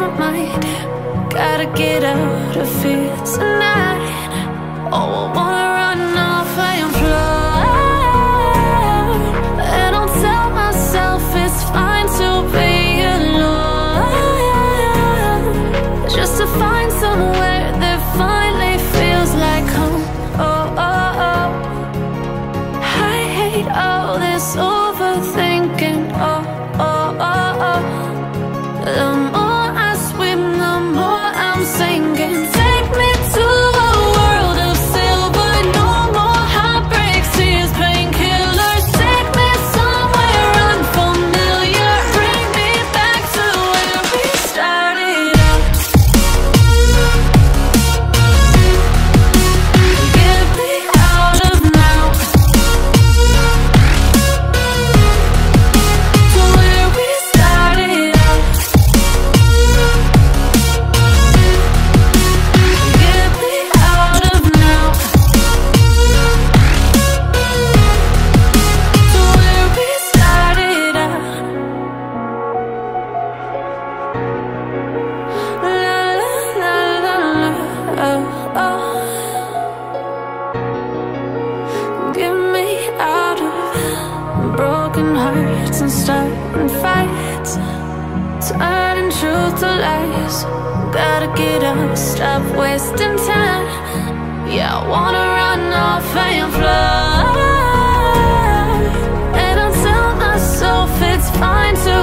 my mind. Gotta get out of here tonight. Oh, I wanna run off and fly. And I'll tell myself it's fine to be alone, just to find somewhere that finally feels like home. Oh, oh, oh. I hate all this overthinking. Oh, oh, oh, oh. The more I swim, the more I'm sinking. Take me to a world of silver. No more heartbreaks, tears, painkillers. Take me somewhere unfamiliar. Bring me back to where we started out. Get me out of now, to where we started out. Get me out of now, to where we started out. La la la la la, oh, oh. Get me out of broken hearts and starting fights, turning truth to lies. Gotta get up, stop wasting time. Yeah, I wanna run off and fly. And I'll tell myself it's fine to